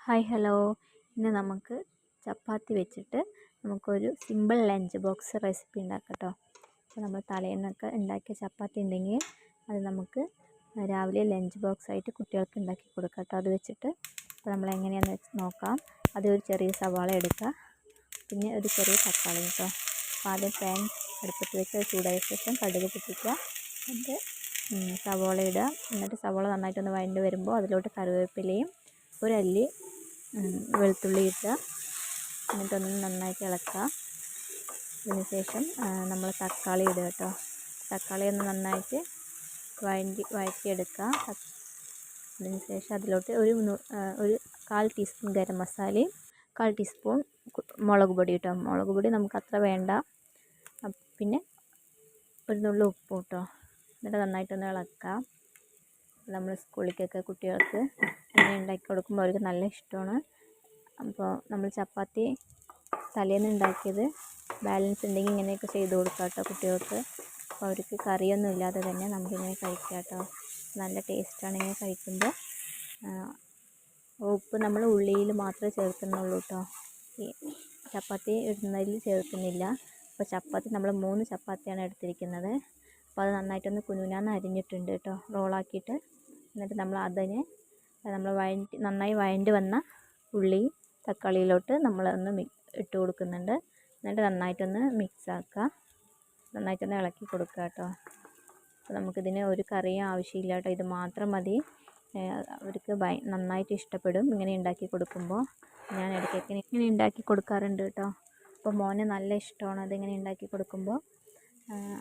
Hi hello. ഇന്ന് നമുക്ക് ചപ്പാത്തി വെച്ചിട്ട് നമുക്കൊരു സിമ്പിൾ ലഞ്ച് ബോക്സ് റെസിപ്പി ഉണ്ടാക്കാം കേട്ടോ. അപ്പോൾ നമ്മൾ തലേന്നൊക്കെ ഉണ്ടാക്കിയ ചപ്പാത്തി ഉണ്ടെങ്കിൽ അത് നമുക്ക് രാവിലെ ലഞ്ച് ബോക്സ് ആയിട്ട് കുട്ടികൾക്ക് ഉണ്ടാക്കി കൊടുക്കാം കേട്ടോ. അത് വെച്ചിട്ട് അപ്പോൾ നമ്മൾ എങ്ങനെയാണെന്ന് നോക്കാം. അതൊരു ചെറിയ സവാള എടുക്കുക, പിന്നെ ഒരു ചെറിയ തക്കാളി കേട്ടോ. അപ്പോൾ ആദ്യം പാൻ അടുപ്പത്ത് വെച്ച് ചൂടായ ശേഷം കടുക് പൊട്ടിക്കുക, എന്നിട്ട് സവാള ഇടുക. എന്നിട്ട് സവാള നന്നായിട്ടൊന്ന് വഴണ്ട് വരുമ്പോൾ അതിലോട്ട് കറിവേപ്പിലയും ഒരല്ലി വെളുത്തുള്ളി ഇട്ടുക. എന്നിട്ടൊന്ന് നന്നായിട്ട് ഇളക്കുക. അതിനുശേഷം നമ്മൾ തക്കാളി ഇടുക കേട്ടോ. തക്കാളി ഒന്ന് നന്നായിട്ട് വഴറ്റിയെടുക്കുക. അതിനുശേഷം അതിലോട്ട് ഒരു 1/4 ടീസ്പൂൺ ഗരം മസാലയും 1/4 ടീസ്പൂൺ മുളക് പൊടി കേട്ടോ. മുളക് പൊടി നമുക്ക് അത്ര വേണ്ട. പിന്നെ ഒരു നുള്ളു ഉപ്പ് കേട്ടോ. എന്നിട്ട് നന്നായിട്ടൊന്ന് ഇളക്കുക. നമ്മൾ സ്കൂളിലേക്കൊക്കെ കുട്ടികൾക്ക് ഇങ്ങനെ ഉണ്ടാക്കി കൊടുക്കുമ്പോൾ അവർക്ക് നല്ല ഇഷ്ടമാണ്. അപ്പോൾ നമ്മൾ ചപ്പാത്തി തലേന്ന് ഉണ്ടാക്കിയത് ബാലൻസ് ഉണ്ടെങ്കിൽ ഇങ്ങനെയൊക്കെ ചെയ്ത് കൊടുക്കാം കേട്ടോ കുട്ടികൾക്ക്. അപ്പോൾ അവർക്ക് കറിയൊന്നും ഇല്ലാതെ തന്നെ നമുക്കിങ്ങനെ കഴിക്കാം കേട്ടോ. നല്ല ടേസ്റ്റാണ് ഇങ്ങനെ കഴിക്കുമ്പോൾ. ഉപ്പ് നമ്മൾ ഉള്ളിയിൽ മാത്രമേ ചേർക്കുന്നുള്ളൂ കേട്ടോ, ഈ ചപ്പാത്തി ഇടുന്നതിൽ ചേർക്കുന്നില്ല. അപ്പോൾ ചപ്പാത്തി നമ്മൾ 3 ചപ്പാത്തിയാണ് എടുത്തിരിക്കുന്നത്. അപ്പോൾ അത് നന്നായിട്ടൊന്ന് കുനുകുനാന്ന് അരിഞ്ഞിട്ടുണ്ട് കേട്ടോ, റോളാക്കിയിട്ട്. എന്നിട്ട് നമ്മൾ അതിനെ നന്നായി വഴണ്ടി വന്ന ഉള്ളി തക്കാളിയിലോട്ട് നമ്മളൊന്ന് ഇട്ട് കൊടുക്കുന്നുണ്ട്. എന്നിട്ട് നന്നായിട്ടൊന്ന് മിക്സ് ആക്കുക, നന്നായിട്ടൊന്ന് ഇളക്കി കൊടുക്കുക കേട്ടോ. അപ്പോൾ നമുക്കിതിന് ഒരു കറിയും ആവശ്യമില്ല കേട്ടോ, ഇത് മാത്രം മതി. അവർക്ക് നന്നായിട്ട് ഇഷ്ടപ്പെടും ഇങ്ങനെ ഉണ്ടാക്കി കൊടുക്കുമ്പോൾ. ഞാൻ ഇടയ്ക്കൊക്കെ ഇങ്ങനെ ഉണ്ടാക്കി കൊടുക്കാറുണ്ട് കേട്ടോ. അപ്പോൾ മോന് നല്ല ഇഷ്ടമാണ് അതിങ്ങനെ ഉണ്ടാക്കി കൊടുക്കുമ്പോൾ.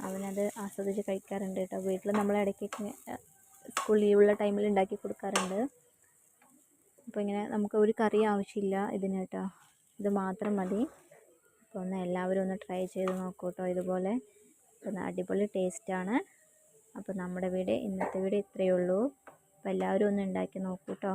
അവനത് ആസ്വദിച്ച് കഴിക്കാറുണ്ട് കേട്ടോ. വീട്ടിൽ നമ്മൾ ഇടയ്ക്കൊക്കെ സ്കൂൾ ലീവുള്ള ടൈമിൽ ഉണ്ടാക്കി കൊടുക്കാറുണ്ട്. അപ്പോൾ ഇങ്ങനെ നമുക്ക് ഒരു കറി ആവശ്യമില്ല ഇതിന് കേട്ടോ, ഇത് മാത്രം മതി. അപ്പോൾ എല്ലാവരും ഒന്ന് ട്രൈ ചെയ്ത് നോക്കൂ കേട്ടോ ഇതുപോലെ. അപ്പോൾ അടിപൊളി ടേസ്റ്റാണ്. അപ്പോൾ നമ്മുടെ ഇന്നത്തെ വീഡിയോ ഇത്രയേ ഉള്ളൂ. അപ്പോൾ എല്ലാവരും ഒന്ന് ഉണ്ടാക്കി നോക്കൂ കേട്ടോ.